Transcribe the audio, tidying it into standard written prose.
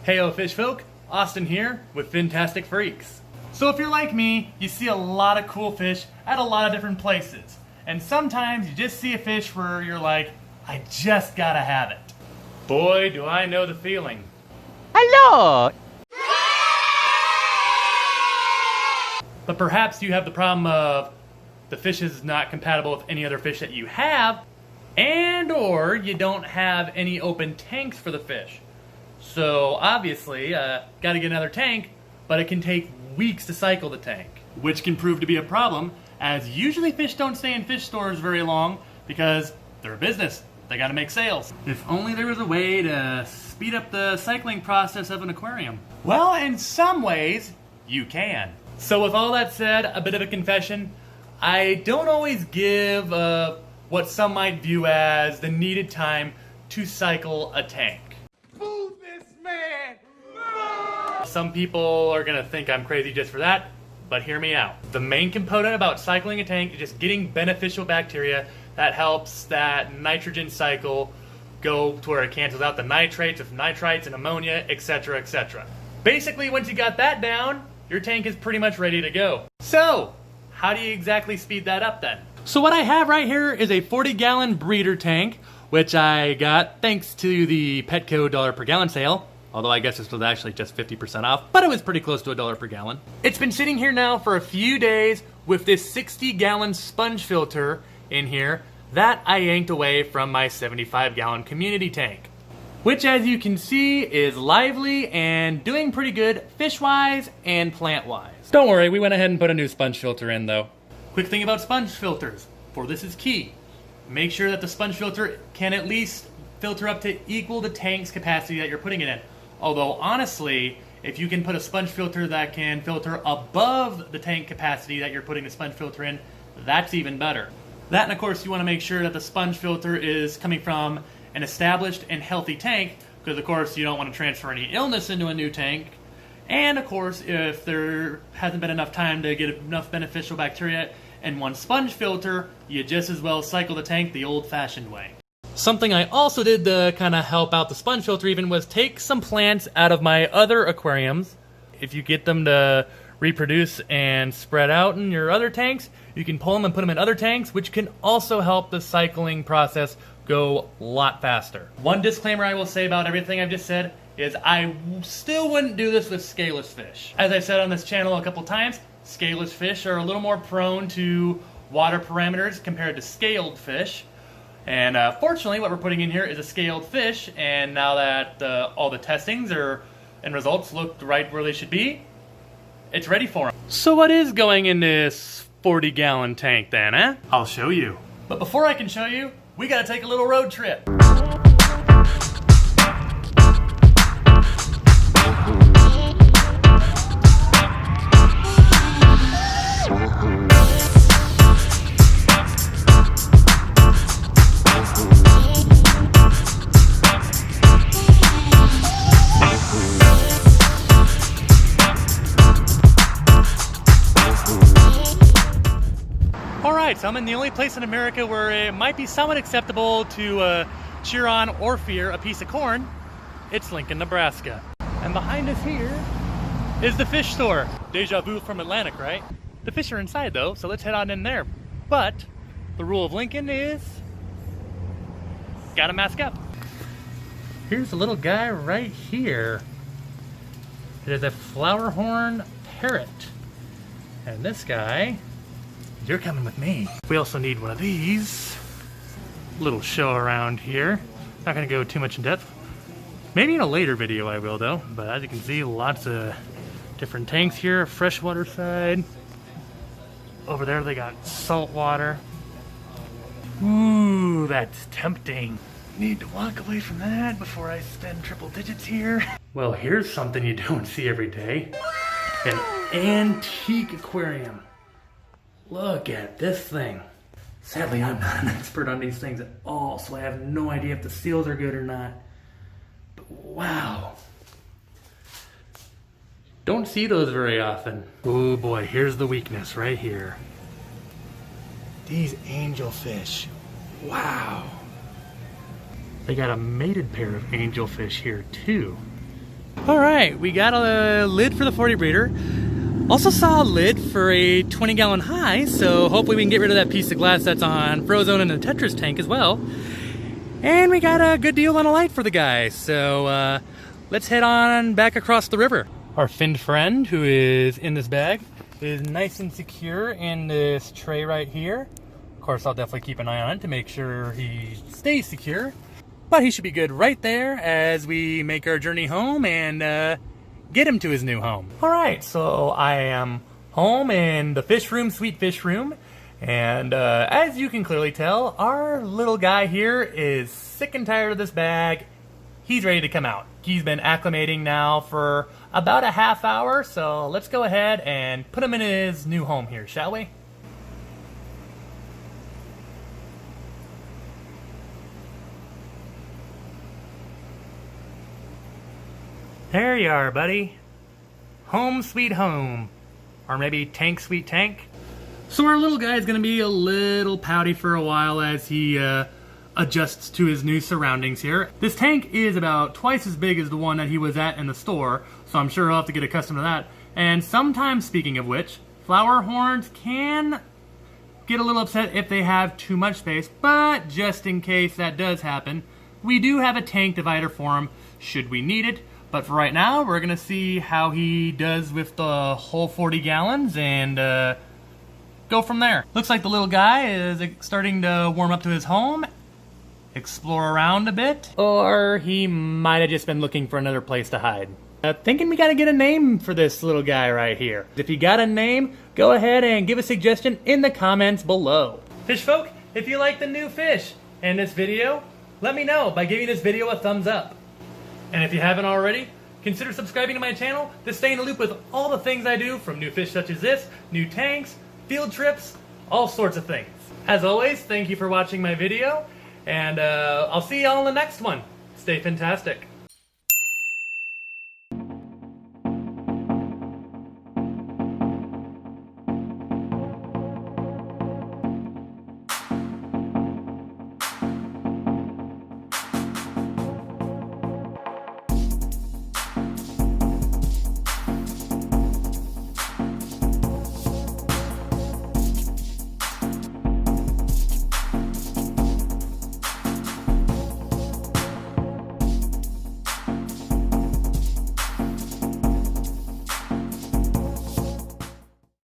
Heyo fish folk, Austin here with Fintastic Freaks. So if you're like me, you see a lot of cool fish at a lot of different places. And sometimes you just see a fish where you're like, I just gotta have it. Boy, do I know the feeling. Hello! But perhaps you have the problem of the fish is not compatible with any other fish that you have, and or you don't have any open tanks for the fish. So obviously, gotta get another tank, but it can take weeks to cycle the tank, which can prove to be a problem, as usually fish don't stay in fish stores very long because they're a business. They gotta make sales. If only there was a way to speed up the cycling process of an aquarium. Well, in some ways, you can. So with all that said, a bit of a confession, I don't always give what some might view as the needed time to cycle a tank. Move this man! Some people are gonna think I'm crazy just for that, but hear me out. The main component about cycling a tank is just getting beneficial bacteria that helps that nitrogen cycle go to where it cancels out the nitrates with nitrites and ammonia, etc., etc. Basically, once you got that down, your tank is pretty much ready to go. So, how do you exactly speed that up then? So what I have right here is a 40-gallon breeder tank, which I got thanks to the Petco $1 per gallon sale. Although I guess this was actually just 50% off, but it was pretty close to $1 per gallon. It's been sitting here now for a few days with this 60-gallon sponge filter in here that I yanked away from my 75-gallon community tank, which as you can see is lively and doing pretty good fish-wise and plant-wise. Don't worry, we went ahead and put a new sponge filter in though. Quick thing about sponge filters, for this is key. Make sure that the sponge filter can at least filter up to equal the tank's capacity that you're putting it in. Although honestly, if you can put a sponge filter that can filter above the tank capacity that you're putting the sponge filter in, that's even better. That, and of course you want to make sure that the sponge filter is coming from an established and healthy tank, because of course you don't want to transfer any illness into a new tank. And of course, if there hasn't been enough time to get enough beneficial bacteria in one sponge filter, you just as well cycle the tank the old-fashioned way. Something I also did to kind of help out the sponge filter even was take some plants out of my other aquariums. If you get them to reproduce and spread out in your other tanks, you can pull them and put them in other tanks, which can also help the cycling process go a lot faster. One disclaimer I will say about everything I've just said is I still wouldn't do this with scaleless fish. As I said on this channel a couple times, scaleless fish are a little more prone to water parameters compared to scaled fish. And fortunately, what we're putting in here is a scaled fish, and now that all the testings and results look right where they should be, it's ready for them. So what is going in this 40-gallon tank then, eh? I'll show you. But before I can show you, we gotta take a little road trip. Alright, so I'm in the only place in America where it might be somewhat acceptable to cheer on or fear a piece of corn. It's Lincoln, Nebraska. And behind us here is the fish store. Deja vu from Atlantic, right? The fish are inside though, so let's head on in there. But the rule of Lincoln is gotta mask up. Here's a little guy right here. It is a flowerhorn parrot. And this guy, you're coming with me. We also need one of these. Little show around here. Not gonna go too much in depth. Maybe in a later video I will though. But as you can see, lots of different tanks here. Freshwater side. Over there they got saltwater. Ooh, that's tempting. Need to walk away from that before I spend triple digits here. Well, here's something you don't see every day. An antique aquarium. Look at this thing. Sadly, I'm not an expert on these things at all, so I have no idea if the seals are good or not. But wow. Don't see those very often. Oh boy, here's the weakness right here. These angelfish. Wow. They got a mated pair of angelfish here too. Alright, we got a lid for the 40 breeder. Also saw a lid for a 20-gallon high, so hopefully we can get rid of that piece of glass that's on Frozone and the Tetris tank as well. And we got a good deal on a light for the guy, so let's head on back across the river. Our finned friend, who is in this bag, is nice and secure in this tray right here. Of course, I'll definitely keep an eye on it to make sure he stays secure. But he should be good right there as we make our journey home and get him to his new home. Alright, so I am home in the fish room, sweet fish room. And as you can clearly tell, our little guy here is sick and tired of this bag. He's ready to come out. He's been acclimating now for about a half hour, so let's go ahead and put him in his new home here, shall we? There you are, buddy. Home sweet home. Or maybe tank sweet tank. So our little guy is going to be a little pouty for a while as he adjusts to his new surroundings here. This tank is about twice as big as the one that he was at in the store, so I'm sure he'll have to get accustomed to that. And sometimes, speaking of which, flower horns can get a little upset if they have too much space, but just in case that does happen, we do have a tank divider for him should we need it. But for right now, we're going to see how he does with the whole 40 gallons and go from there. Looks like the little guy is starting to warm up to his home, explore around a bit, or he might have just been looking for another place to hide. Thinking we got to get a name for this little guy right here. If you got a name, go ahead and give a suggestion in the comments below. Fish folk, if you like the new fish and this video, let me know by giving this video a thumbs up. And if you haven't already, consider subscribing to my channel to stay in the loop with all the things I do, from new fish such as this, new tanks, field trips, all sorts of things. As always, thank you for watching my video, and I'll see y'all in the next one. Stay fantastic.